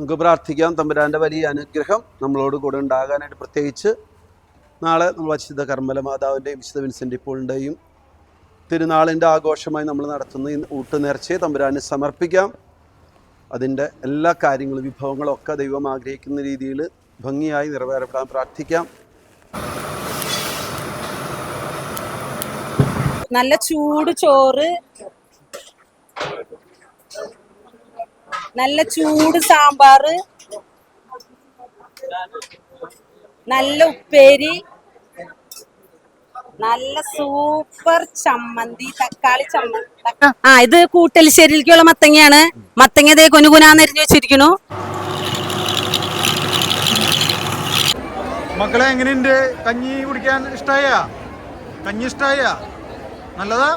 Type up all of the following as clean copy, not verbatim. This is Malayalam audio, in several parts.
നമുക്ക് പ്രാർത്ഥിക്കാം. തമ്പുരാൻ്റെ വലിയ അനുഗ്രഹം നമ്മളോട് കൂടെ ഉണ്ടാകാനായിട്ട്, പ്രത്യേകിച്ച് നാളെ നമ്മൾ വിശുദ്ധ കർമ്മല മാതാവിൻ്റെയും വിശുദ്ധ വിൻസെൻ്റ് പോളിൻ്റെയും തിരുനാളിൻ്റെ ആഘോഷമായി നമ്മൾ നടത്തുന്ന ഈ ഊട്ടുനേർച്ചയെ തമ്പുരാന് സമർപ്പിക്കാം. അതിൻ്റെ എല്ലാ കാര്യങ്ങളും വിഭവങ്ങളും ഒക്കെ ദൈവം ആഗ്രഹിക്കുന്ന രീതിയിൽ ഭംഗിയായി നിറവേറപ്പെടാൻ പ്രാർത്ഥിക്കാം. നല്ല ചൂട് ചോറ്, നല്ല ചൂട് സാമ്പാറ്, നല്ല ഉപ്പേരി, നല്ല സൂപ്പർ ചമ്മന്തി, തക്കാളി ചമ്മന്തി. ഇത് കൂട്ടലിശ്ശേരിയിലേക്കുള്ള മത്തങ്ങയാണ്. മത്തങ്ങ ദേ കുനുകുനാന്നരിഞ്ഞു വെച്ചിരിക്കണു. മക്കളെ, എങ്ങനെയുണ്ട്? കഞ്ഞി കുടിക്കാൻ ഇഷ്ടായ? കഞ്ഞി ഇഷ്ടായ? നല്ലതാ.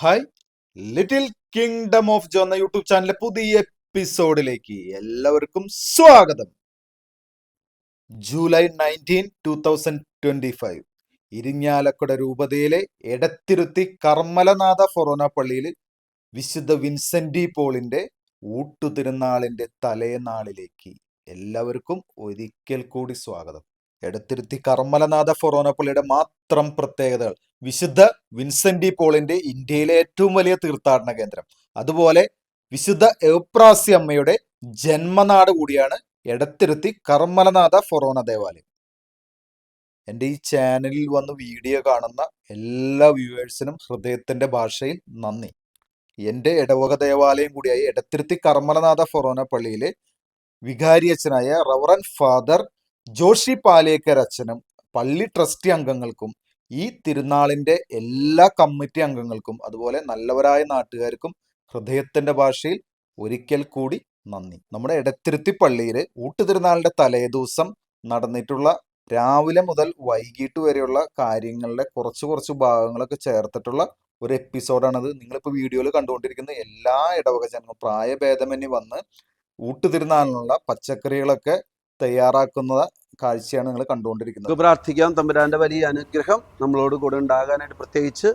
ഹായ്, ലിറ്റിൽ കിങ്ഡം ഓഫ് ജോ എന്ന യൂട്യൂബ് ചാനലിലെ പുതിയ എപ്പിസോഡിലേക്ക് എല്ലാവർക്കും സ്വാഗതം. ജൂലൈ 19, 2025 ഇരിങ്ങാലക്കുട രൂപതയിലെ എടത്തിരുത്തി കർമ്മലനാഥ ഫൊറോന പള്ളിയിൽ വിശുദ്ധ വിൻസെൻ്റ് പോളിന്റെ ഊട്ടുതിരുനാളിന്റെ തലേനാളിലേക്ക് എല്ലാവർക്കും ഒരിക്കൽ കൂടി സ്വാഗതം. എടത്തിരുത്തി കർമ്മലനാഥ ഫൊറോന പള്ളിയുടെ മാത്രം പ്രത്യേകതകൾ: വിശുദ്ധ വിൻസെൻ്റ് പോളിന്റെ ഇന്ത്യയിലെ ഏറ്റവും വലിയ തീർത്ഥാടന കേന്ദ്രം, അതുപോലെ വിശുദ്ധ എവ്പ്രാസി അമ്മയുടെ ജന്മനാട് കൂടിയാണ് എടത്തിരുത്തി കർമ്മലനാഥ ഫൊറോന ദേവാലയം. എൻ്റെ ഈ ചാനലിൽ വന്ന് വീഡിയോ കാണുന്ന എല്ലാ വ്യൂവേഴ്സിനും ഹൃദയത്തിന്റെ ഭാഷയിൽ നന്ദി. എൻ്റെ ഇടവക ദേവാലയം കൂടിയായ എടത്തിരുത്തി കർമ്മലനാഥ ഫൊറോന പള്ളിയിലെ വികാരി അച്ഛനായ റവറൻ ഫാദർ ജോഷി പാലേക്കർ അച്ഛനും പള്ളി ട്രസ്റ്റി അംഗങ്ങൾക്കും ഈ തിരുനാളിൻ്റെ എല്ലാ കമ്മിറ്റി അംഗങ്ങൾക്കും അതുപോലെ നല്ലവരായ നാട്ടുകാർക്കും ഹൃദയത്തിന്റെ ഭാഷയിൽ ഒരിക്കൽ കൂടി നന്ദി. നമ്മുടെ എടത്തിരുത്തി പള്ളിയിൽ ഊട്ടുതിരുനാളിന്റെ തലേദിവസം നടന്നിട്ടുള്ള രാവിലെ മുതൽ വൈകിട്ട് വരെയുള്ള കാര്യങ്ങളുടെ കുറച്ച് ഭാഗങ്ങളൊക്കെ ചേർത്തിട്ടുള്ള ഒരു എപ്പിസോഡാണത്. നിങ്ങളിപ്പോൾ വീഡിയോയിൽ കണ്ടുകൊണ്ടിരിക്കുന്ന എല്ലാ ഇടവക ജനങ്ങളും പ്രായഭേദമന്യേ വന്ന് ഊട്ടുതിരുനാളിനുള്ള പച്ചക്കറികളൊക്കെ തയ്യാറാക്കുന്ന കാഴ്ചയാണ് നിങ്ങൾ കണ്ടുകൊണ്ടിരിക്കുന്നത്. പ്രാർത്ഥിക്കാം. തമ്പുരാൻ്റെ വലിയ അനുഗ്രഹം നമ്മളോട് കൂടെ ഉണ്ടാകാനായിട്ട്, പ്രത്യേകിച്ച്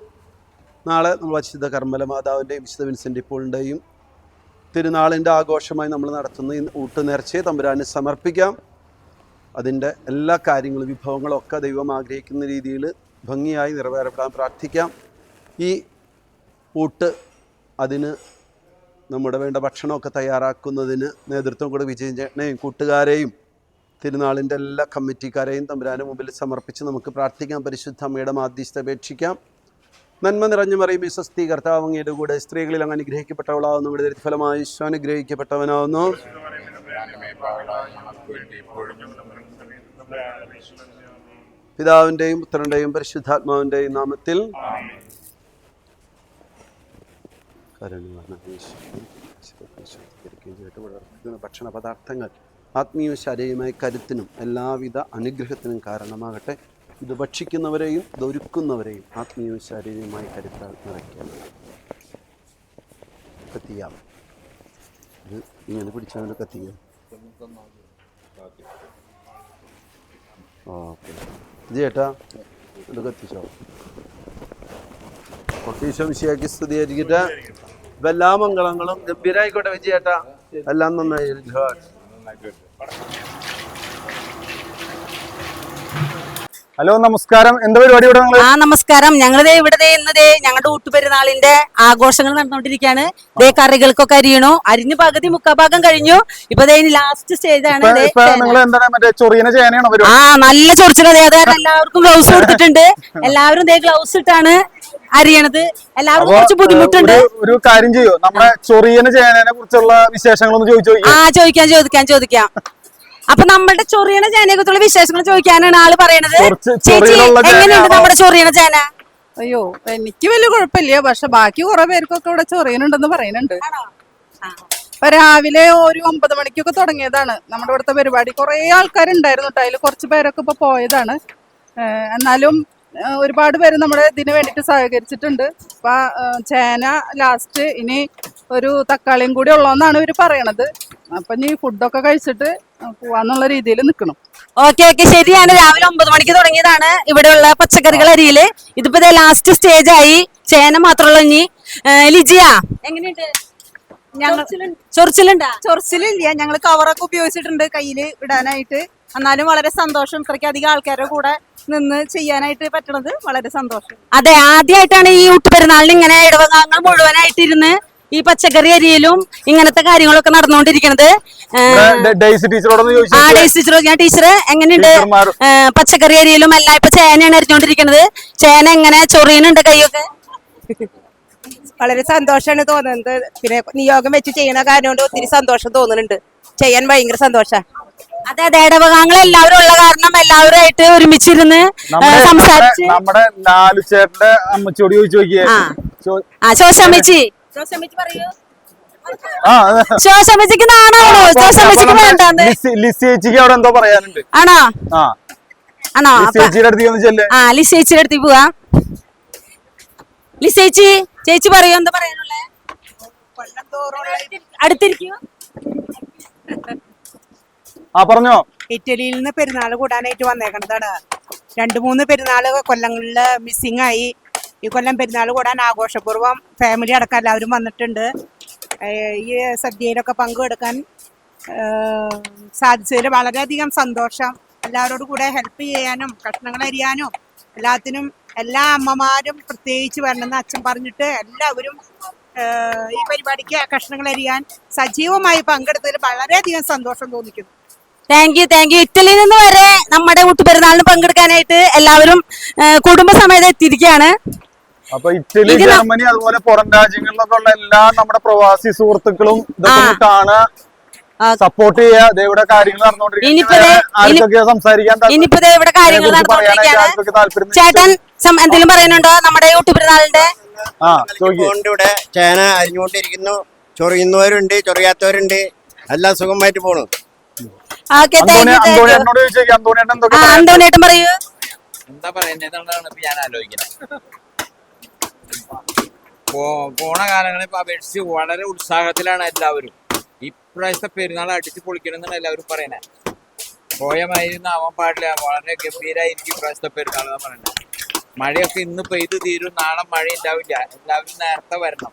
നാളെ നമ്മൾ വിശുദ്ധ കർമ്മല മാതാവിൻ്റെയും വിശുദ്ധ വിൻസെൻ്റ് പോളിൻ്റെയും തിരുനാളിൻ്റെ ആഘോഷമായി നമ്മൾ നടത്തുന്ന ഈ ഊട്ടുനേർച്ചയെ തമ്പുരാന് സമർപ്പിക്കാം. അതിൻ്റെ എല്ലാ കാര്യങ്ങളും വിഭവങ്ങളും ഒക്കെ ദൈവം ആഗ്രഹിക്കുന്ന രീതിയിൽ ഭംഗിയായി നിറവേറപ്പെടാൻ പ്രാർത്ഥിക്കാം. ഈ ഊട്ട് അതിന് നമ്മുടെ വേണ്ട ഭക്ഷണമൊക്കെ തയ്യാറാക്കുന്നതിന് നേതൃത്വം കൂടെ വിജയനെയും കൂട്ടുകാരെയും തിരുനാളിൻ്റെ എല്ലാ കമ്മിറ്റിക്കാരെയും തമ്പുരാന് മുമ്പിൽ സമർപ്പിച്ച് നമുക്ക് പ്രാർത്ഥിക്കാം. പരിശുദ്ധ അമ്മയുടെ മാധ്യസ്ഥ അപേക്ഷിക്കാം. നന്മ നിറഞ്ഞു മറിയുമേ, സ്വസ്തി, കർത്താവ് അങ്ങയുടെ കൂടെ സ്ത്രീകളിൽ അങ്ങ് അനുഗ്രഹിക്കപ്പെട്ടവളാവുന്നു, ഇവിടെ ഫലമായി ഈശോ അനുഗ്രഹിക്കപ്പെട്ടവനാവുന്നു. പിതാവിൻ്റെയും പുത്രൻ്റെയും പരിശുദ്ധാത്മാവിൻ്റെയും നാമത്തിൽ ഭക്ഷണ പദാർത്ഥങ്ങൾ ആത്മീയ ശാരീരികമായ കരുത്തിനും എല്ലാവിധ അനുഗ്രഹത്തിനും കാരണമാകട്ടെ. ഇത് ഭക്ഷിക്കുന്നവരെയും ഇതൊരുക്കുന്നവരെയും ആത്മീയവും ശാരീരികമായി കരുത്താൽ നിറയ്ക്കാം. കത്തിയാം. ഇത് ഇങ്ങനെ പിടിച്ചാൽ കത്തിക്കാം. ഓക്കെ, ഇത് ചേട്ടാ ഇത് കത്തിച്ചോ. ഈശോ മിശിഹായ്ക്ക് സ്തുതിയായിരിക്കട്ടെ. ഇപ്പം എല്ലാ മംഗളങ്ങളും ഗംഭീരായിക്കോട്ടെ. വിജയേട്ടാ എല്ലാം നന്നായി. ഹലോ, നമസ്കാരം. എന്താ പരിപാടി ഇവിടെ? നമസ്കാരം. ഞങ്ങളിതേ ഇവിടെ ഇന്നതേ ഞങ്ങളുടെ ഊട്ടുപെരുന്നാളിന്റെ ആഘോഷങ്ങൾ നടന്നുകൊണ്ടിരിക്കുകയാണ്. ദേ കറികൾക്കൊക്കെ അരിയണു. അരിഞ്ഞ് പകുതി മുക്കാഭാഗം കഴിഞ്ഞു. ഇപ്പൊ ദേ ലാസ്റ്റ് സ്റ്റേജ് ആണ്. നല്ല ചൊറിച്ചിലതേ. അത് എല്ലാവർക്കും ഗ്ലൗസ് കൊടുത്തിട്ടുണ്ട്. എല്ലാവരും ദേ ഗ്ലൗസ് ഇട്ടാണ് അരിയണത്. എല്ലാവർക്കും കുറച്ച് ബുദ്ധിമുട്ടുണ്ട്. ഒരു കാര്യം ചെയ്യോ, നമ്മുടെ ചൊറിയനെ ചേനനെ കുറിച്ചുള്ള വിശേഷങ്ങളൊന്ന് ചോദിക്കാം. അപ്പൊ നമ്മളുടെ ചൊറിയണ ചേനയെ കുറിച്ചുള്ള വിശേഷങ്ങൾ ചോദിക്കാനാണ് ആള് പറയണത്. ചേച്ചി, എങ്ങനെയുണ്ട് നമ്മുടെ ചൊറിയണ ചേന? അയ്യോ, എനിക്ക് വലിയ കുഴപ്പമില്ല. പക്ഷെ ബാക്കി കുറെ പേർക്കൊക്കെ ഇവിടെ ചൊറിയനുണ്ടെന്ന് പറയുന്നുണ്ട്. ഇപ്പൊ രാവിലെ ഒരു 9 മണിക്കൊക്കെ തുടങ്ങിയതാണ് നമ്മുടെ ഇവിടുത്തെ പരിപാടി. കുറെ ആൾക്കാരുണ്ടായിരുന്നു കേട്ടോ. അതിൽ കുറച്ച് പേരൊക്കെ ഇപ്പൊ പോയതാണ്. എന്നാലും ഒരുപാട് പേര് നമ്മുടെ ഇതിന് വേണ്ടിട്ട് സഹകരിച്ചിട്ടുണ്ട്. അപ്പൊ ചേന ലാസ്റ്റ് ഇനി ഒരു തക്കാളിയും കൂടി ഉള്ളതെന്നാണ് ഇവര് പറയണത്. അപ്പൊ ഇനി ഫുഡൊക്കെ കഴിച്ചിട്ട് പോവാന്നുള്ള രീതിയിൽ നിൽക്കണം. ഓക്കെ, ശരിയാണ്. രാവിലെ 9 മണിക്ക് തുടങ്ങിയതാണ് ഇവിടെയുള്ള പച്ചക്കറികൾ അരിയില്. ഇതിപ്പോ ലാസ്റ്റ് സ്റ്റേജ് ആയി. ചേന മാത്രമുള്ള ഇനി ലിജിയ എങ്ങനെയുണ്ട്? ചൊറിച്ചിലുണ്ടാ? ചൊറിച്ചിലില്ല, ഞങ്ങൾ കവറൊക്കെ ഉപയോഗിച്ചിട്ടുണ്ട് കയ്യില് ഇടാനായിട്ട്. എന്നാലും വളരെ സന്തോഷം, ഇത്രയ്ക്കധികം ആൾക്കാരുടെ കൂടെ നിന്ന് ചെയ്യാനായിട്ട് പറ്റണത് വളരെ സന്തോഷം. അതെ, ആദ്യമായിട്ടാണ് ഈ ഊട്ടുപെരുന്നാളിന് ഇങ്ങനെ ഇടവകാംഗങ്ങൾ മുഴുവനായിട്ടിരുന്ന് ഈ പച്ചക്കറി അരിയിലും ഇങ്ങനത്തെ കാര്യങ്ങളൊക്കെ നടന്നുകൊണ്ടിരിക്കണത്. ഡെയ്സി ടീച്ചറോടൊന്ന് ചോദിച്ചു. ഡേയ്സി ടീച്ചർ, ഞാൻ ടീച്ചർ എങ്ങനെയുണ്ട് പച്ചക്കറി അരിയിലും എല്ലാം? ഇപ്പൊ ചേനയാണ് അരിഞ്ഞോണ്ടിരിക്കണത്. ചേന എങ്ങനെ ചൊറിയുന്നുണ്ട് കൈയൊക്കെ? വളരെ സന്തോഷമാണ് തോന്നുന്നത്. പിന്നെ നിയോഗം വെച്ച് ചെയ്യണ കാരണം കൊണ്ട് ഒത്തിരി സന്തോഷം തോന്നുന്നുണ്ട്. ചെയ്യാൻ ഭയങ്കര സന്തോഷമാണ്. അതെ അതെ, ഇടവകാംഗങ്ങൾ എല്ലാവരും ഉള്ള കാരണം എല്ലാവരുമായിട്ട് ഒരുമിച്ചിരുന്ന് സംസാരിച്ച്. നമ്മുടെ ലാലു ചേട്ടന്റെ അമ്മച്ചോട് ചോദിച്ചു നോക്കിയേ. ശോശമ്മച്ചി പറയൂ. ശോശമ്മച്ചിക്ക് നാണാണോ? ശോശമ്മച്ചിക്ക് വേണ്ടാന്ന്. ലിസേച്ചിക്ക് അവിടെ എന്തോ പറയാനുണ്ട്. ആണോ? ആണോ? ലിസേച്ചിയുടെ അടുത്തേക്ക് ഒന്ന് ചെല്ലേ. ലിസേച്ചിയുടെ അടുത്തേക്ക് പോവാ. ലിസേച്ചി ചേച്ചി പറയൂ, എന്താ പറയാനുള്ളേ? അടുത്തിരിക്കൂ. പറഞ്ഞോ. ഇറ്റലിയിൽ നിന്ന് പെരുന്നാൾ കൂടാനായിട്ട് വന്നേക്കണതാണ്. 2-3 പെരുന്നാള് കൊല്ലങ്ങളില് മിസ്സിംഗ് ആയി. ഈ കൊല്ലം പെരുന്നാൾ കൂടാൻ ആഘോഷപൂർവ്വം ഫാമിലി അടക്കം എല്ലാവരും വന്നിട്ടുണ്ട്. ഈ സദ്യയിലൊക്കെ പങ്കെടുക്കാൻ സാധിച്ചതിൽ വളരെയധികം സന്തോഷം. എല്ലാവരോടും കൂടെ ഹെൽപ്പ് ചെയ്യാനും കഷ്ണങ്ങൾ അരിയാനും എല്ലാത്തിനും എല്ലാ അമ്മമാരും പ്രത്യേകിച്ച് വരണമെന്ന് അച്ഛൻ പറഞ്ഞിട്ട് എല്ലാവരും ഈ പരിപാടിക്ക് കഷ്ണങ്ങൾ അരിയാൻ സജീവമായി പങ്കെടുത്തതിൽ വളരെയധികം സന്തോഷം തോന്നിക്കുന്നു. Thank you. ഇറ്റലിയിൽ നിന്ന് വരെ നമ്മുടെ ഊട്ടുപെരുന്നാളിന് പങ്കെടുക്കാനായിട്ട് എല്ലാവരും കുടുംബസമേതം എത്തിയിരിക്കുകയാണ്. അപ്പൊ ഇറ്റലി, ജർമ്മനി, അതുപോലെ പുറം രാജ്യങ്ങളിലൊക്കെ ഉള്ള എല്ലാ നമ്മുടെ പ്രവാസി സുഹൃത്തുക്കളും ഇതൊക്കെ കാണുക, സപ്പോർട്ട് ചെയ്യുക. ഇവിടെ കാര്യങ്ങൾ നടന്നുകൊണ്ടിരിക്കുകയാണ്. സംസാരിക്കാൻ ചേട്ടൻ എന്തെങ്കിലും പറയാനുണ്ടോ നമ്മുടെ ഊട്ടുപെരുന്നാളിന്റെ? ഇവിടെ ചേന അരിഞ്ഞുകൊണ്ടിരിക്കുന്നു. ചൊറിയുന്നവരുണ്ട്, ചൊറിയാത്തവരുണ്ട്. എല്ലാം സുഖമായിട്ട് പോണു. അന്തോണിയേട്ടൻ പറയൂ. എന്താ പറയുന്നതാണ് ഇപ്പൊ ഞാൻ ആലോചിക്കുന്നത്. പോണ കാലങ്ങളെ അപേക്ഷിച്ച് വളരെ ഉത്സാഹത്തിലാണ് എല്ലാവരും. ഇപ്രാവശ്യത്തെ പെരുന്നാൾ അടിച്ച് പൊളിക്കണമെന്നാണ് എല്ലാവരും പറയണേ. പോയ മഴയൊന്നും ആവാൻ പാടില്ല, വളരെ ഗംഭീരമായിരിക്കും ഇപ്രാവശ്യത്തെ പെരുന്നാൾ എന്ന് പറയുന്നത്. മഴയൊക്കെ ഇന്ന് പെയ്ത് തീരും, നാളെ മഴ ഉണ്ടാവില്ല. എല്ലാവരും നേരത്തെ വരണം.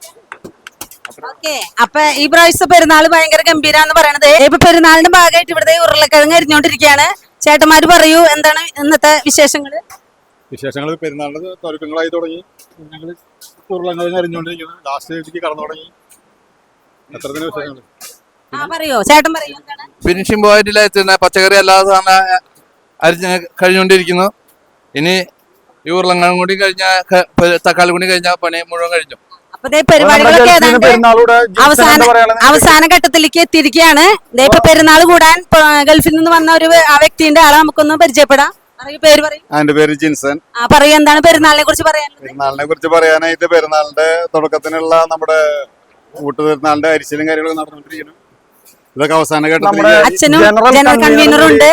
അപ്പൊ ഈ പ്രാവശ്യത്തെ പെരുന്നാൾ ഭയങ്കര ഗംഭീരാന്ന് പറയണത്. ഇപ്പൊ പെരുന്നാളിന്റെ ഭാഗമായിട്ട് ഇവിടുത്തെ ഉരുളക്കിഴങ്ങ് അരിഞ്ഞോണ്ടിരിക്കുകയാണ്. ചേട്ടന്മാര് പറയൂ, എന്താണ് ഇന്നത്തെ വിശേഷങ്ങള്? പെരുന്നാളിന് ഒരുക്കങ്ങളായി തുടങ്ങി. ഞങ്ങൾ ഉരുളക്കിഴങ്ങ് അരിഞ്ഞോണ്ടിരിക്കുന്നു. ലാസ്റ്റ് കടന്നു തുടങ്ങി. എത്ര ദിന വിശേഷങ്ങൾ പറയോ? ചേട്ടൻ പറയൂ. ഫിനിഷിംഗ് പോയിന്റിൽ പച്ചക്കറി അല്ലാതെ അരിഞ്ഞ് കഴിഞ്ഞുകൊണ്ടിരിക്കുന്നു. ഇനി ഈ ഉരുളക്കിഴങ്ങ് കൂടി കഴിഞ്ഞാൽ, തക്കാളി കൂടി കഴിഞ്ഞാൽ പണി മുഴുവൻ കഴിഞ്ഞു. പരിപാടികളൊക്കെ അവസാന ഘട്ടത്തിലേക്ക് എത്തിയിരിക്കുകയാണ്. ഇപ്പൊ പെരുന്നാൾ കൂടാൻ ഗൾഫിൽ നിന്ന് വന്ന ഒരു വ്യക്തിന്റെ ആളെ നമുക്കൊന്ന് പരിചയപ്പെടാം. പേര് പറയും. എന്റെ പേര് ജിൻസൺ. പറയൂ, എന്താണ് പെരുന്നാളിനെ കുറിച്ച് പറയാനുള്ളത്? പെരുന്നാളിനെ കുറിച്ച് പറയാനായിട്ട് പെരുന്നാളിന്റെ തുടക്കത്തിനുള്ള നമ്മുടെ ഊട്ടുപെരുന്നാളിന്റെ അരിശലും കാര്യങ്ങളൊക്കെ നടന്നുകൊണ്ടിരിക്കുന്നു. ഇതൊക്കെ അവസാന ഘട്ടത്തിൽ അച്ഛനും ജനറൽ കൺവീനറും ഉണ്ട്.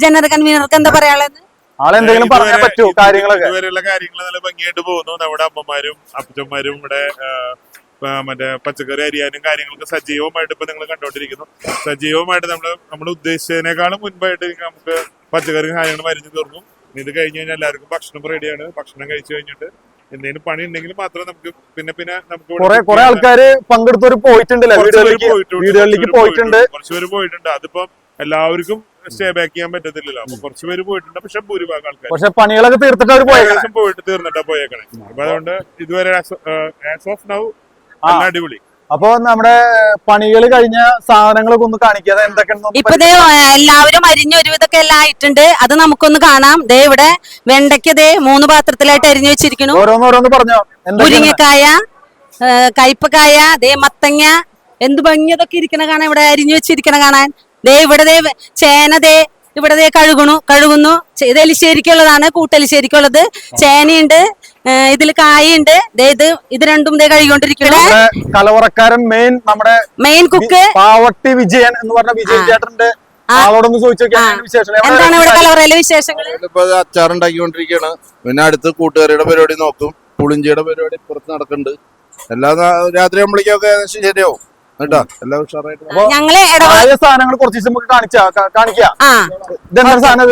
ജനറൽ കൺവീനർക്ക് എന്താ പറയാനുള്ളത്? ആളെന്തെങ്കിലും പറയാൻ പറ്റുമോ? ഇതുവരെയുള്ള കാര്യങ്ങൾ നല്ല ഭംഗിയായിട്ട് പോകുന്നു. നമ്മുടെ അമ്മമാരും അപ്പച്ചന്മാരും ഇവിടെ മറ്റേ പച്ചക്കറി അരിയാനും കാര്യങ്ങളൊക്കെ സജീവമായിട്ട് ഇപ്പൊ നിങ്ങൾ കണ്ടോണ്ടിരിക്കുന്നു. സജീവമായിട്ട് നമ്മൾ ഉദ്ദേശിച്ചതിനേക്കാളും മുൻപായിട്ട് നമുക്ക് പച്ചക്കറി കാര്യങ്ങളും അരിഞ്ഞു തീർന്നു. ഇത് കഴിഞ്ഞ് കഴിഞ്ഞാൽ എല്ലാവർക്കും ഭക്ഷണം റെഡിയാണ്. ഭക്ഷണം കഴിച്ചു കഴിഞ്ഞിട്ട് എന്തെങ്കിലും പണി ഉണ്ടെങ്കിൽ മാത്രം നമുക്ക് പിന്നെ നമുക്ക് കുറെ ആൾക്കാര് പങ്കെടുത്തവർ പോയിട്ടുണ്ടല്ലോ, വീടുകളിലേക്ക് പോയിട്ടുണ്ട്. കുറച്ചുപേര് പോയിട്ടുണ്ട്. അതിപ്പം എല്ലാവർക്കും സ്റ്റേ ബാക്ക് ചെയ്യാൻ പറ്റത്തില്ലല്ലോ. അപ്പൊ കുറച്ചുപേര് പോയിട്ടുണ്ട്. പക്ഷെ ഭൂരിഭാഗം ആൾക്കാർ പക്ഷെ പണികളൊക്കെ തീർത്തിട്ട് അവർ പോയിട്ട് തീർന്നിട്ടാ പോയേക്കണേ. അപ്പൊ അതുകൊണ്ട് ഇതുവരെ ആസ് ഓഫ് നൗ അടിപൊളി. അപ്പൊ നമ്മുടെ പണികൾ കഴിഞ്ഞ സാധനങ്ങളൊക്കെ ഒന്ന് കാണിക്കാതെ എന്തൊക്കെയാണ്? ഇപ്പൊ എല്ലാവരും അരിഞ്ഞ ഒരുവിധമൊക്കെ എല്ലാം ആയിട്ടുണ്ട്. അത് നമുക്കൊന്ന് കാണാം. ദേ ഇവിടെ വെണ്ടയ്ക്ക് 3 പാത്രത്തിലായിട്ട് അരിഞ്ഞു വെച്ചിരിക്കുന്നു. ഓരോന്ന് പറഞ്ഞോ. മുരിങ്ങക്കായ, കയ്പക്കായ, മത്തങ്ങ, എന്ത് ഭംഗിയതൊക്കെ ഇരിക്കണ കാണാൻ. ഇവിടെ അരിഞ്ഞു വെച്ചിരിക്കണ കാണാൻ. ഇവിടെ ചേന ഇവിടെ കഴുകുന്നു. ഇത് എലിശ്ശേരിക്കുള്ളതാണ്, കൂട്ടലിശ്ശേരിക്കുള്ളത്. ചേനയുണ്ട്, ഇതിൽ കായുണ്ട്. ഇത് രണ്ടും കഴുകിക്കൊണ്ടിരിക്കുന്നു. കലവറക്കാരൻ മെയിൻ കുക്ക് പാവട്ടി വിജയൻ എന്ന് പറഞ്ഞ വിജയൻ ചേട്ടന്റെ ആളോടൊന്ന് ചോദിച്ചു. എന്താണ് ഇവിടെ കലവറയിലെ വിശേഷങ്ങൾ? ഇപ്പൊ അച്ചാറുണ്ടാക്കിക്കൊണ്ടിരിക്കുകയാണ്. പിന്നെ അടുത്ത് കൂട്ടുകാരുടെ പരിപാടി നോക്കും. പുളിഞ്ചിയുടെ പരിപാടി പുറത്ത് നടക്കുന്നുണ്ട്. എല്ലാ രാത്രി ആകുമ്പോഴേക്കൊക്കെ ശരിയാവും കേട്ടോ. എല്ലാം ഉഷാറായിട്ട് ഞങ്ങള് സാധനങ്ങൾ കുറച്ച് നമുക്ക് കാണിക്കാം. ഇതെന്താ സാധനം?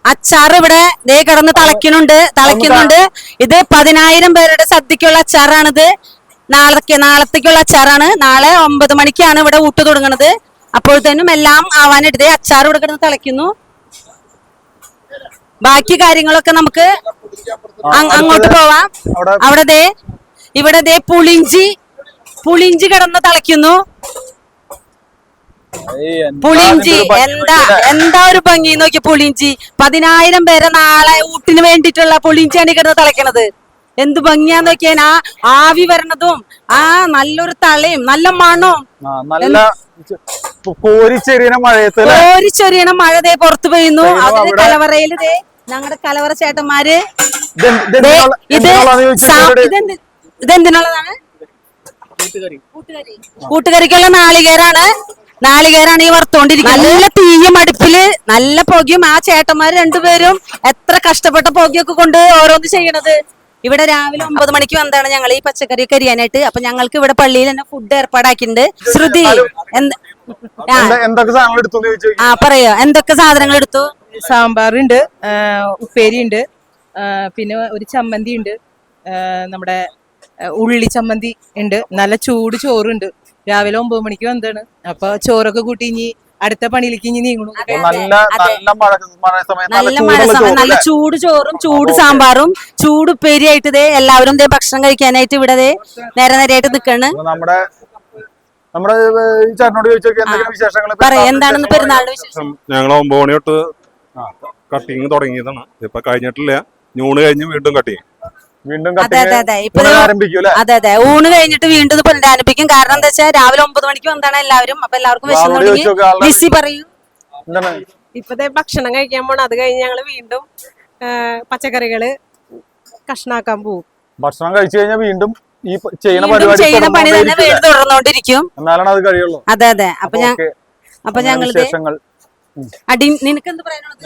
അച്ചാർ ഇവിടെ ദേ കിടന്ന് തിളയ്ക്കുന്നുണ്ട്. ഇത് 10,000 പേരുടെ സദ്യക്കുള്ള അച്ചാറാണിത്. നാളത്തേക്കുള്ള അച്ചാറാണ്. നാളെ 9 മണിക്കാണ് ഇവിടെ ഊട്ട് തുടങ്ങുന്നത്. അപ്പോഴത്തേനും എല്ലാം ആവാനായിട്ട് അച്ചാർ ഇവിടെ കിടന്ന് തിളയ്ക്കുന്നു. ബാക്കി കാര്യങ്ങളൊക്കെ നമുക്ക് അങ്ങോട്ട് പോവാം. ഇവിടെ ദേ പുളിഞ്ചി കിടന്ന് തിളയ്ക്കുന്നു. പുളിഞ്ചി എന്താ ഒരു ഭംഗി നോക്കി. പുളിഞ്ചി 10,000 പേരെ നാളെ ഊട്ടിന് വേണ്ടിയിട്ടുള്ള പുളിഞ്ചിയാണ് കിടന്ന് തിളയ്ക്കണത്. എന്ത് ഭംഗിയാന്ന് നോക്കിയാൽ ആവി വരണതും നല്ലൊരു തളയും നല്ല മണവും കോരിച്ചൊരിയണ മഴ ദേ പുറത്തു പെയ്യുന്നു. അതിന് കലവറയില് ദേ ഞങ്ങളുടെ കലവറ ചേട്ടന്മാര് ഇതെന്തിനുള്ളതാണ്? കൂട്ടുകറിക്കുള്ള നാളികേരാണ് ഈ വറുത്തോണ്ടിരിക്കുന്നത്. നല്ല തീയും അടുപ്പില് നല്ല പുകയും. ആ ചേട്ടന്മാര് രണ്ടുപേരും എത്ര കഷ്ടപ്പെട്ട പുകയൊക്കെ കൊണ്ട് ഓരോന്ന് ചെയ്യണത്. ഇവിടെ രാവിലെ 9 മണിക്ക് വന്നതാണ് ഞങ്ങൾ ഈ പച്ചക്കറി കരിയാനായിട്ട്. അപ്പൊ ഞങ്ങൾക്ക് ഇവിടെ പള്ളിയിൽ തന്നെ ഫുഡ് ഏർപ്പാടാക്കിയിട്ടുണ്ട്. ശ്രുതി പറയോ എന്തൊക്കെ സാധനങ്ങൾ എടുത്തു? സാമ്പാറുണ്ട്, ഉപ്പേരിയുണ്ട്, പിന്നെ ഒരു ചമ്മന്തി ഉണ്ട്, നമ്മുടെ ഉള്ളി ചമ്മന്തി ഉണ്ട്, നല്ല ചൂട് ചോറുണ്ട്. രാവിലെ 9 മണിക്ക് വന്നതാണ്. അപ്പൊ ചോറൊക്കെ കൂട്ടി ഇനി അടുത്ത പണിയിലേക്ക് ഇനി നീങ്ങണു. നല്ല മഴ സമയം നല്ല ചൂട് ചോറും ചൂട് സാമ്പാറും ചൂട് ഉപ്പേരിയായിട്ട് ഇതേ എല്ലാവരും ഭക്ഷണം കഴിക്കാനായിട്ട് ഇവിടെ നേരെയായിട്ട് നിക്കാണ്. പറയാ എന്താണെന്ന് പെരുന്നാളിന്റെ വിശേഷം? ഞങ്ങൾ 9 മണി തൊട്ട് കട്ടിങ് തുടങ്ങിയതാണ്. ഇപ്പൊ കഴിഞ്ഞിട്ടില്ല. ഊണ് കഴിഞ്ഞ് വീണ്ടും കട്ടിങ് അതെ ഊണ് കഴിഞ്ഞിട്ട് വീണ്ടും പുനരാരംഭിക്കും. കാരണം എന്താ വെച്ചാൽ രാവിലെ 9 മണിക്ക് വന്നതാണ് എല്ലാവരും. അപ്പൊ എല്ലാവർക്കും വിശന്നു തുടങ്ങി. ലിസി പറയൂ. ഇപ്പത്തെ ഭക്ഷണം കഴിക്കാൻ പോണ. അത് കഴിഞ്ഞ് ഞങ്ങള് വീണ്ടും പച്ചക്കറികള് കഷ്ണാക്കാൻ പോകും. ഭക്ഷണം കഴിച്ചു കഴിഞ്ഞാൽ വീണ്ടും ഈ ചെയ്യുന്ന പണി തന്നെ വീണ്ടും തുടർന്നോണ്ടിരിക്കും. എന്നാലാണ് അത് കഴിയുള്ളൂ. അതെ അപ്പൊ ഞങ്ങൾ നിനക്ക് എന്ത് പറയാനുള്ളത്?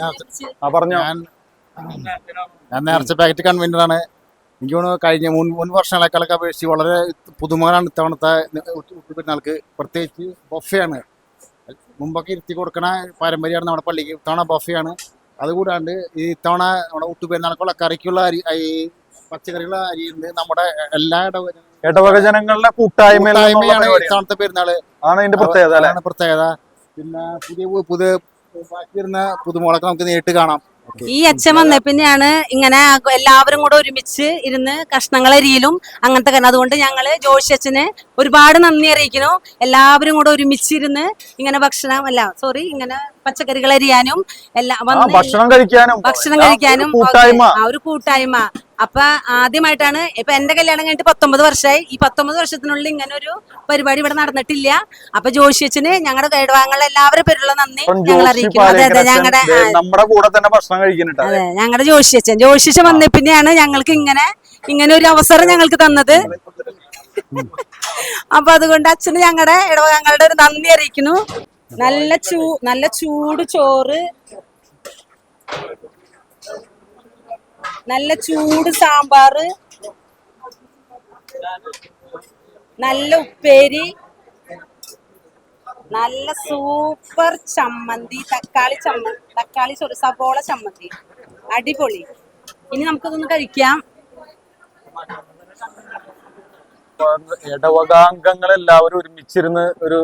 ഞാൻ നേർച്ച പാക്കറ്റ് കൺവീനർ ആണ്. എനിക്ക് തോന്നുന്നു കഴിഞ്ഞ മുൻ വർഷങ്ങളെക്കാളൊക്കെ അപേക്ഷിച്ച് വളരെ പുതുമകളാണ് ഇത്തവണത്തെ പെരുന്നാൾക്ക്. പ്രത്യേകിച്ച് ബൊഫയാണ്. മുമ്പൊക്കെ ഇരുത്തി കൊടുക്കണ പാരമ്പര്യമാണ് നമ്മുടെ പള്ളിക്ക്. ഇത്തവണ ബൊഫയാണ്. അതുകൂടാണ്ട് ഈ ഇത്തവണ നമ്മുടെ പെരുന്നാൾക്കുള്ള കറിക്കുള്ള ഈ പച്ചക്കറികളുടെ അരിയുണ്ട്. നമ്മുടെ എല്ലാ ഇടവക ജനങ്ങളുടെ കൂട്ടായ്മയാണ് ഇത്തവണത്തെ പെരുന്നാള്. അതാണ് പ്രത്യേകത. പിന്നെ പുതിയ ബാക്കി വരുന്ന പുതുമകളൊക്കെ നമുക്ക് നേരിട്ട് കാണാം. ഈ അച്ഛൻ വന്ന പിന്നെയാണ് ഇങ്ങനെ എല്ലാവരും കൂടെ ഒരുമിച്ച് ഇരുന്ന് കഷ്ണങ്ങളരിയിലും അങ്ങനത്തെ കാരണം. അതുകൊണ്ട് ഞങ്ങള് ജോഷി അച്ഛന് ഒരുപാട് നന്ദി അറിയിക്കുന്നു. എല്ലാവരും കൂടെ ഒരുമിച്ചിരുന്ന് ഇങ്ങനെ ഇങ്ങനെ പച്ചക്കറികൾ അരിയാനും ഭക്ഷണം കഴിക്കാനും ഒരു കൂട്ടായ്മ. അപ്പൊ ആദ്യമായിട്ടാണ് ഇപ്പൊ എന്റെ കല്യാണം കഴിഞ്ഞിട്ട് 19 വർഷമായി. ഈ 19 വർഷത്തിനുള്ളിൽ ഇങ്ങനെ ഒരു പരിപാടി ഇവിടെ നടന്നിട്ടില്ല. അപ്പൊ ജോഷി അച്ഛന് ഞങ്ങളുടെ ഇടവാങ്ങളുടെ എല്ലാവരുടെ പേരുള്ള നന്ദി ഞങ്ങൾ അറിയിക്കുന്നു. അതെ ഞങ്ങളുടെ ജോഷി അച്ഛൻ വന്ന പിന്നെയാണ് ഞങ്ങൾക്ക് ഇങ്ങനെ ഒരു അവസരം ഞങ്ങൾക്ക് തന്നത്. അപ്പൊ അതുകൊണ്ട് അച്ഛന് ഞങ്ങളുടെ ഇടവകങ്ങളുടെ ഒരു നന്ദി അറിയിക്കുന്നു. നല്ല ചൂട് ചോറ്, നല്ല ചൂട് സാമ്പാറ്, നല്ല ഉപ്പേരി, നല്ല സൂപ്പർ ചമ്മന്തി, സബോള ചമ്മന്തി, അടിപൊളി. ഇനി നമുക്കതൊന്ന് കഴിക്കാം. ഇടവകാംഗങ്ങൾ എല്ലാവരും ഒരുമിച്ചിരുന്ന് ഒരു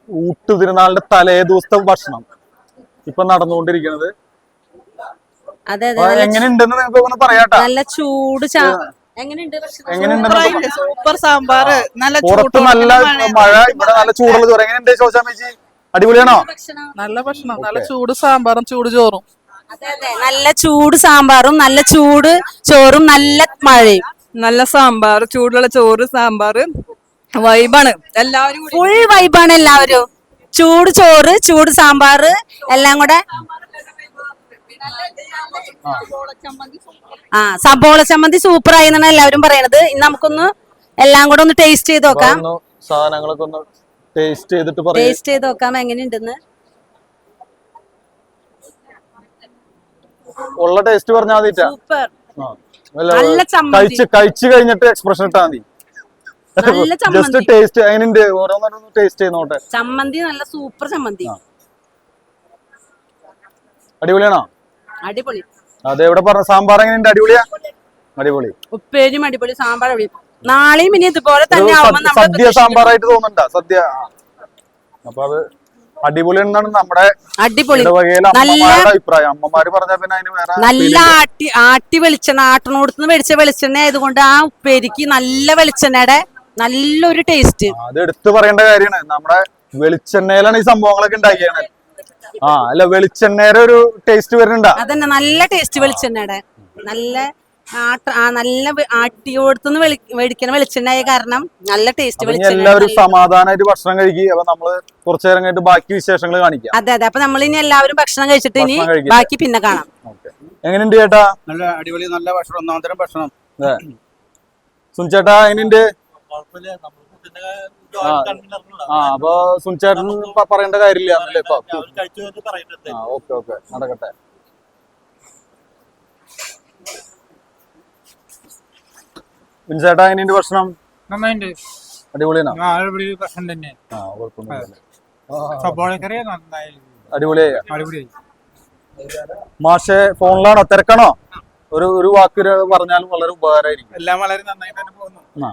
ഊട്ട് തിരുനാളിന്റെ തലേ ദിവസത്തെ ഭക്ഷണം ഇപ്പൊ നടന്നുകൊണ്ടിരിക്കുന്നത്. എങ്ങനെയുണ്ടെന്ന് നിങ്ങൾക്ക് ഒന്ന് പറയാട്ടോ. നല്ല ചൂട് സൂപ്പർ സാമ്പാറ്, പുറത്ത് നല്ല മഴ, ഇവിടെ നല്ല ചൂടുള്ള ചോറ്. എങ്ങനെയുണ്ട് ചോദിച്ചാ? അടിപൊളിയാണോ? നല്ല ഭക്ഷണം, നല്ല ചൂട് സാമ്പാറും ചൂട് ചോറും. നല്ല ചൂട് സാമ്പാറും നല്ല ചൂട് ചോറും നല്ല മഴയും. നല്ല സാമ്പാർ, ചൂടുള്ള ചോറ്, സാമ്പാർ വൈബാണ്. എല്ലാവരും ഫുൾ വൈബാണ്. എല്ലാവരും ചൂട് ചോറ്, ചൂട് സാമ്പാർ എല്ലാം കൂടെ. സബോള ചമ്മന്തി സൂപ്പർ ആയി എന്നാണ് എല്ലാവരും പറയണത്. ഇനി നമുക്കൊന്ന് എല്ലാം കൂടെ ഒന്ന് ടേസ്റ്റ് ചെയ്ത് നോക്കാം. സാധനങ്ങളൊക്കെ ഒന്ന് ടേസ്റ്റ് ചെയ്ത് നോക്കാം എങ്ങനെയുണ്ടെന്ന്. ഉള്ള ടേസ്റ്റ് പറഞ്ഞാൽ മതി. സൂപ്പർ. കഴിച്ചു കഴിഞ്ഞിട്ട് എക്സ്പ്രഷൻ ഇട്ടാ മതി. ജസ്റ്റ് ടേസ്റ്റ് എങ്ങനെയുണ്ട് ഓരോന്നും ടേസ്റ്റ് ചെയ്തോട്ടെ. ചമ്മന്തി നല്ല സൂപ്പർ ചമ്മന്തി. അടിപൊളിയാണോ? അടിപൊളി. അതെവിടെ പറഞ്ഞ സാമ്പാർ എങ്ങനെയുണ്ട്? അടിപൊളിയാ? അടിപൊളി. ഉപ്പേരിയും അടിപൊളി, സാമ്പാർ അടിപൊളി. നാളെയും ഇനി ഇതുപോലെ തന്നെ സദ്യ സാമ്പാറായിട്ട് തോന്നുന്നുണ്ടോ? സദ്യ. അപ്പൊ അത് അടിപൊളി എന്നാണ് നമ്മുടെ ഇടവകയിലെ അമ്മമാരുടെ അഭിപ്രായം. അമ്മമാര് പറഞ്ഞ പിന്നെ അതിന് വേറെ നല്ല ആട്ടി വെളിച്ചെണ്ണ, ആട്ടണോടത്തുനിന്ന് മേടിച്ച വെളിച്ചെണ്ണ ആയതുകൊണ്ട് ആ ഉപ്പേരിക്ക് നല്ല വെളിച്ചെണ്ണയുടെ നല്ലൊരു ടേസ്റ്റ്. അത് എടുത്തു പറയേണ്ട കാര്യമാണ്. നമ്മുടെ വെളിച്ചെണ്ണയിലാണ് ഈ സംഭവങ്ങളൊക്കെ ഉണ്ടാക്കിയത്. അല്ല, വെളിച്ചെണ്ണയുടെ ഒരു ടേസ്റ്റ് വരുന്നുണ്ടാ? അതന്നെ, നല്ല ടേസ്റ്റ് വെളിച്ചെണ്ണയുടെ. നല്ല നല്ല ആട്ടിയോടത്തുനിന്ന് മേടിക്കുന്ന വെളിച്ചെണ്ണ ആയ കാരണം നല്ല ടേസ്റ്റ് വെളിച്ചെണ്ണ. എല്ലാവരും സമാധാനമായിട്ട് ഭക്ഷണം കഴിക്കുക. അപ്പൊ നമ്മള് കുറച്ചു നേരം കഴിഞ്ഞിട്ട് ബാക്കി വിശേഷങ്ങൾ കാണിക്കാം. അതെ അതെ. അപ്പൊ നമ്മൾ ഇനി എല്ലാവരും ഭക്ഷണം കഴിച്ചിട്ട് ഇനി ബാക്കി പിന്നെ കാണാം. എങ്ങനെയുണ്ട് ചേട്ടാ? നല്ല അടിപൊളി, നല്ല ഭക്ഷണം, ഒന്നാമതരം ഭക്ഷണം. സുനിച്ചേട്ടാ എങ്ങനെയുണ്ട്? അപ്പൊ സുനിച്ചേട്ടൻ പറയേണ്ട കാര്യമില്ല ഇപ്പൊ. ഓക്കെ ഓക്കെ, നടക്കട്ടെ. ചേട്ടാ എങ്ങനെയുണ്ട് ഭക്ഷണം? നന്നായിട്ടുണ്ട്. അടിപൊളിയാണോ? ഭക്ഷണം തന്നെ. അടിപൊളിയായി. മാഷെ ഫോണിലാണോ? തിരക്കണോ? ഒരു വാക്ക് പറഞ്ഞാലും വളരെ ഉപകാരമായിരിക്കും. എല്ലാം വളരെ നന്നായി തന്നെ പോകുന്നു.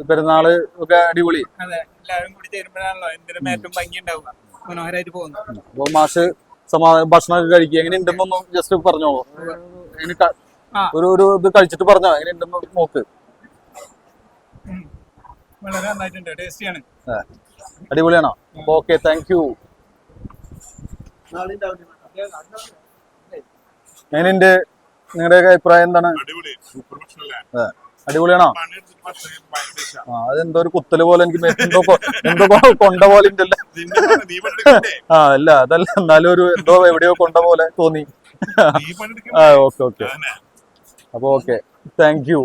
പെരുന്നാള് ഒക്കെ അടിപൊളി. അതെ, എല്ലാവരും കൂടി ചേരുമ്പോഴാണല്ലോ എന്തിനും ഏറ്റവും ഭംഗി ഉണ്ടാവുക. മനോഹരമായിട്ട് പോകുന്നു. അപ്പൊ മാഷ് ഭക്ഷണമൊക്കെ കഴിക്കുക. എങ്ങനെയുണ്ടെന്നൊന്നും ജസ്റ്റ് പറഞ്ഞോളൂ. ഒരു ഇത് കഴിച്ചിട്ട് പറഞ്ഞോ എങ്ങനെയുണ്ടെന്ന് നോക്ക്. വളരെ നന്നായിട്ടുണ്ട്, ടേസ്റ്റിയാണ്. അടിപൊളിയാണോ? Okay, thank you. എങ്ങനെയുണ്ട്? നിങ്ങളുടെ അഭിപ്രായം എന്താണ്? അടിപൊളിയാണോ? അതെന്തോ ഒരു കുത്തല് പോലെ എനിക്ക് എന്തോ കൊണ്ട പോലെ ഉണ്ടല്ലോ. അല്ല അതല്ല, എന്നാലും ഒരു എന്തോ എവിടെയോ കൊണ്ട പോലെ തോന്നി. Okay okay. അപ്പൊ ഓക്കെ, താങ്ക് യു.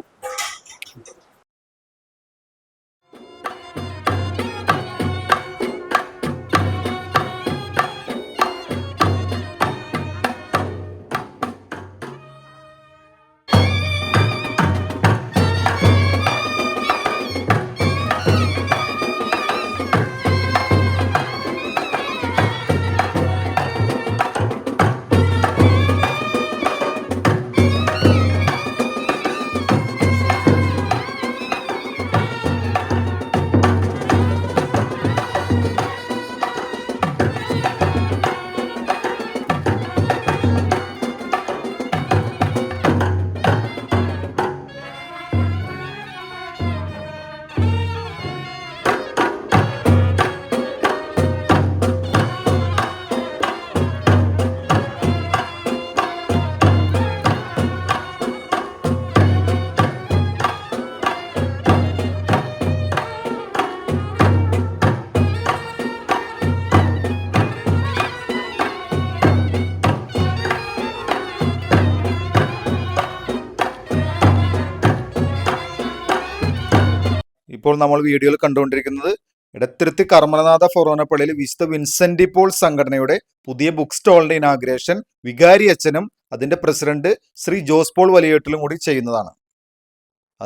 ഇപ്പോൾ നമ്മൾ വീഡിയോയിൽ കണ്ടുകൊണ്ടിരിക്കുന്നത് ഇടത്തിരുത്തി കർമ്മലനാഥ ഫൊറോന പള്ളിയിൽ വിശുദ്ധ വിൻസെന്റ് പോൾ സംഘടനയുടെ പുതിയ ബുക്ക് സ്റ്റോളിന്റെ ഇനാഗ്രേഷൻ വികാരി അച്ഛനും അതിന്റെ പ്രസിഡന്റ് ശ്രീ ജോസ് പോൾ വലിയേട്ടിലും കൂടി ചെയ്യുന്നതാണ്.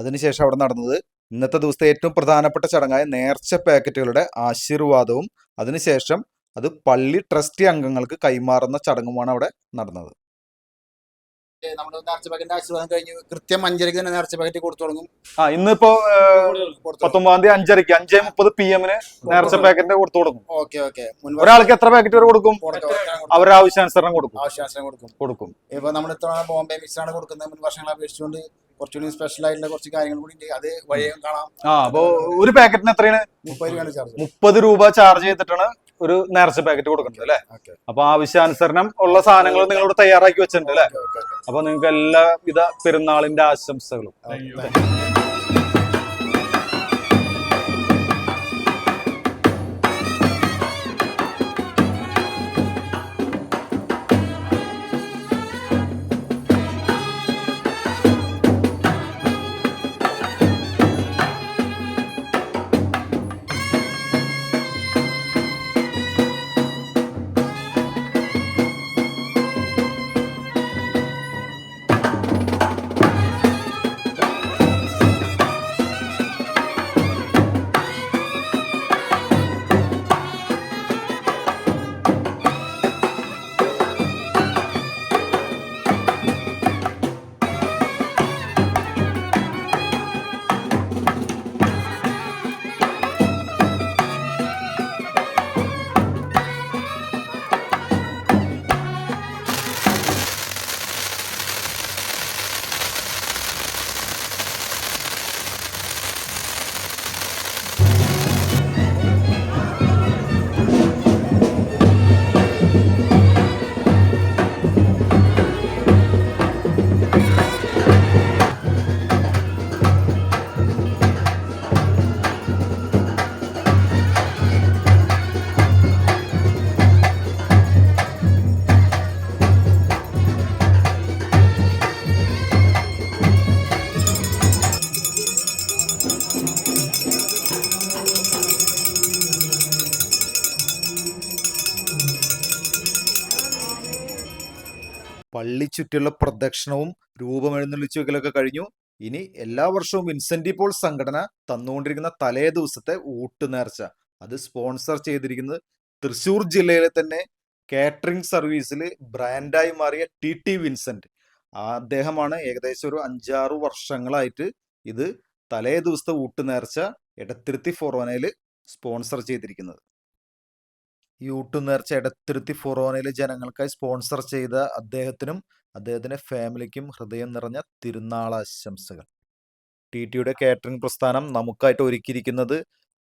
അതിനുശേഷം അവിടെ നടന്നത് ഇന്നത്തെ ദിവസത്തെ ഏറ്റവും പ്രധാനപ്പെട്ട ചടങ്ങായ നേർച്ച പാക്കറ്റുകളുടെ ആശീർവാദവും അതിനുശേഷം അത് പള്ളി ട്രസ്റ്റി അംഗങ്ങൾക്ക് കൈമാറുന്ന ചടങ്ങുമാണ് അവിടെ നടന്നത്. നമ്മുടെ നേർച്ച പാക്കറ്റിന്റെ ആശീർവാദം കഴിഞ്ഞ് കൃത്യം 5:30 തന്നെ നേർച്ച പാക്കറ്റ് കൊടുത്തു തുടങ്ങും. ഇന്നിപ്പോ 19 തീയതി 5:30 5:30 PM നേർച്ച പാക്കറ്റ് കൊടുത്തു തുടങ്ങും. Okay okay. ഒരാൾക്ക് എത്ര പാക്കറ്റ് വരെ കൊടുക്കും? അവരുടെ ആവശ്യാനുസരണം കൊടുക്കും. ഇപ്പൊ നമ്മൾ ഇത്തവണ ബോംബെ മിക്സാണ് കൊടുക്കുന്നത്. മുൻ വർഷങ്ങളെ അപേക്ഷിച്ചുകൊണ്ട് കുറച്ചുകൂടി സ്പെഷ്യൽ ആയിട്ടുള്ള കുറച്ച് കാര്യങ്ങൾ കൂടി ഉണ്ട്. അത് വഴിയും കാണാം. അപ്പൊ ഒരു പാക്കറ്റിന് എത്രയാണ്? 30 രൂപയാണ് ചാർജ്. 30 രൂപ ചാർജ് ചെയ്തിട്ടാണ് ഒരു നേർച്ച പാക്കറ്റ് കൊടുക്കുന്നത് അല്ലെ? അപ്പൊ ആവശ്യാനുസരണം ഉള്ള സാധനങ്ങൾ നിങ്ങളോട് തയ്യാറാക്കി വെച്ചിട്ടുണ്ട് അല്ലെ? അപ്പൊ നിങ്ങൾക്ക് എല്ലാവിധ പെരുന്നാളിന്റെ ആശംസകളും. പള്ളി ചുറ്റിയുള്ള പ്രദക്ഷിണവും രൂപമെഴുന്നള്ളിച്ചു വെക്കലൊക്കെ കഴിഞ്ഞു. ഇനി എല്ലാ വർഷവും വിൻസെന്റ് പോൾ സംഘടന തന്നുകൊണ്ടിരിക്കുന്ന തലേ ദിവസത്തെ ഊട്ടുനേർച്ച, അത് സ്പോൺസർ ചെയ്തിരിക്കുന്നത് തൃശ്ശൂർ ജില്ലയിലെ തന്നെ കാറ്ററിംഗ് സർവീസിൽ ബ്രാൻഡായി മാറിയ ടി വിൻസെന്റ്. അദ്ദേഹമാണ് ഏകദേശം ഒരു 5-6 വർഷങ്ങളായിട്ട് ഇത് തലേ ദിവസത്തെ ഊട്ടുനേർച്ച എടത്തിരുത്തി ഫൊറോനയിൽ സ്പോൺസർ ചെയ്തിരിക്കുന്നത്. ഈ ഊട്ടുനേർച്ച എടത്തിരുത്തി ഫൊറോനയിലെ ജനങ്ങൾക്കായി സ്പോൺസർ ചെയ്ത അദ്ദേഹത്തിനും അദ്ദേഹത്തിന്റെ ഫാമിലിക്കും ഹൃദയം നിറഞ്ഞ തിരുനാളാശംസകൾ. ടിയുടെ കാറ്ററിംഗ് പ്രസ്ഥാനം നമുക്കായിട്ട് ഒരുക്കിയിരിക്കുന്നത്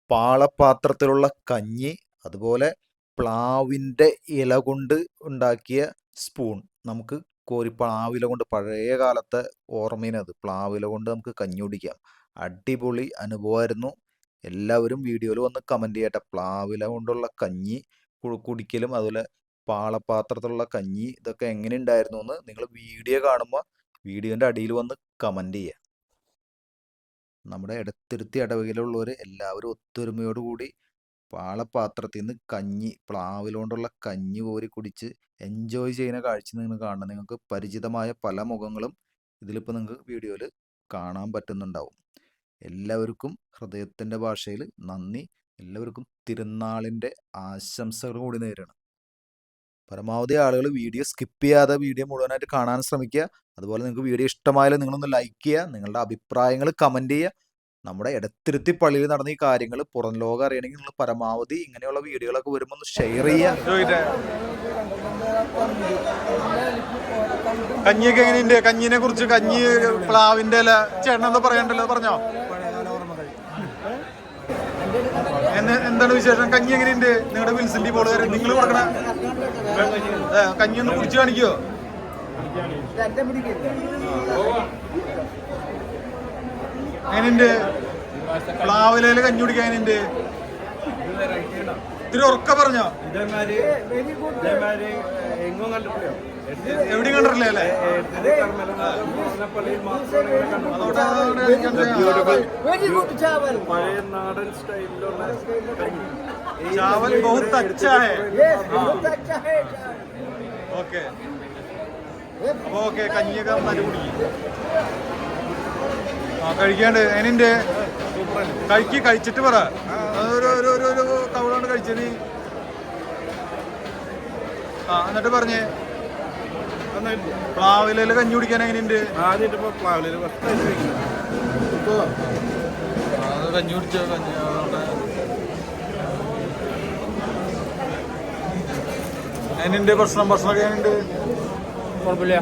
പാളപാത്രത്തിലുള്ള കഞ്ഞി, അതുപോലെ പ്ലാവിൻ്റെ ഇല കൊണ്ട് ഉണ്ടാക്കിയ സ്പൂൺ. നമുക്ക് പ്ലാവില കൊണ്ട്, പഴയ കാലത്തെ ഓർമ്മയിനത്, പ്ലാവില കൊണ്ട് നമുക്ക് കഞ്ഞി കുടിക്കാം. അടിപൊളി അനുഭവമായിരുന്നു. എല്ലാവരും വീഡിയോയിൽ വന്ന് കമൻറ്റ് ചെയ്യട്ടെ. പ്ലാവില കൊണ്ടുള്ള കഞ്ഞി കുടിക്കലും അതുപോലെ പാളപാത്രത്തിലുള്ള കഞ്ഞി ഇതൊക്കെ എങ്ങനെ ഉണ്ടായിരുന്നു എന്ന് നിങ്ങൾ വീഡിയോ കാണുമ്പോൾ വീഡിയോൻ്റെ അടിയിൽ വന്ന് കമൻറ്റ് ചെയ്യുക. നമ്മുടെ എടത്തിരുത്തി ഇടവകയിലുള്ളവർ എല്ലാവരും ഒത്തൊരുമയോടുകൂടി പാളപാത്രത്തിൽ നിന്ന് കഞ്ഞി, പ്ലാവില കൊണ്ടുള്ള കഞ്ഞി കോരി കുടിച്ച് എൻജോയ് ചെയ്യുന്ന കാഴ്ച നിങ്ങൾ കാണണം. നിങ്ങൾക്ക് പരിചിതമായ പല മുഖങ്ങളും ഇതിലിപ്പോൾ നിങ്ങൾക്ക് വീഡിയോയിൽ കാണാൻ പറ്റുന്നുണ്ടാവും. എല്ലാവർക്കും ഹൃദയത്തിൻ്റെ ഭാഷയിൽ നന്ദി. എല്ലാവർക്കും തിരുനാളിൻ്റെ ആശംസകൾ കൂടി നേരണം. പരമാവധി ആളുകൾ വീഡിയോ സ്കിപ്പ് ചെയ്യാതെ വീഡിയോ മുഴുവനായിട്ട് കാണാൻ ശ്രമിക്കുക. അതുപോലെ നിങ്ങൾക്ക് വീഡിയോ ഇഷ്ടമായാലും നിങ്ങളൊന്ന് ലൈക്ക് ചെയ്യുക, നിങ്ങളുടെ അഭിപ്രായങ്ങൾ കമൻറ്റ് ചെയ്യുക. നമ്മുടെ എടത്തിരുത്തി പള്ളിയിൽ നടന്ന ഈ കാര്യങ്ങൾ പുറം ലോകം അറിയണമെങ്കിൽ നിങ്ങൾ പരമാവധി ഇങ്ങനെയുള്ള വീഡിയോകളൊക്കെ വരുമ്പോൾ ഒന്ന് ഷെയർ ചെയ്യുക. കഞ്ഞിയൊക്കെ എങ്ങനെയുണ്ട്? കഞ്ഞിനെ കുറിച്ച്, കഞ്ഞി പ്ലാവിന്റെ ഇല ചേട്ടനെന്താ പറയണ്ടല്ലോ, പറഞ്ഞോ. എന്താണ് വിശേഷം? കഞ്ഞി എങ്ങനെയുണ്ട്? നിങ്ങളുടെ വിൻസെന്റ് പോൾ വരെ നിങ്ങൾ കൊടുക്കണ കഞ്ഞി ഒന്ന് കുടിച്ചു കാണിക്കോ? എങ്ങനെയുണ്ട്? പ്ലാവിലയില് കഞ്ഞി കുടിക്കാൻ എങ്ങനെയുണ്ട്? ഇത്തിരി ഉറക്ക പറഞ്ഞോ. എവിടെയും കണ്ടിട്ടില്ലേ അല്ലേ? ചാവൽ बहुत अच्छा है. ഓക്കെ, അപ്പൊ ഓക്കെ, കഞ്ഞിയൊക്കെ നന്നായിട്ട് കുടിക്കും. കഴിക്കാണ്ട് എങ്ങനെയുണ്ട്? കഴിച്ചിട്ട് പറ. ഒരു കവളോണ്ട് കഴിച്ചത്. എന്നിട്ട് പറഞ്ഞേ, പ്ലാവിലയില് കഞ്ഞി കുടിക്കാൻ എങ്ങനെയുണ്ട്? കഞ്ഞി കുടിച്ചോ? എങ്ങനെയുണ്ട് ഭക്ഷണമൊക്കെ എങ്ങനെയുണ്ട്? കുഴപ്പമില്ല.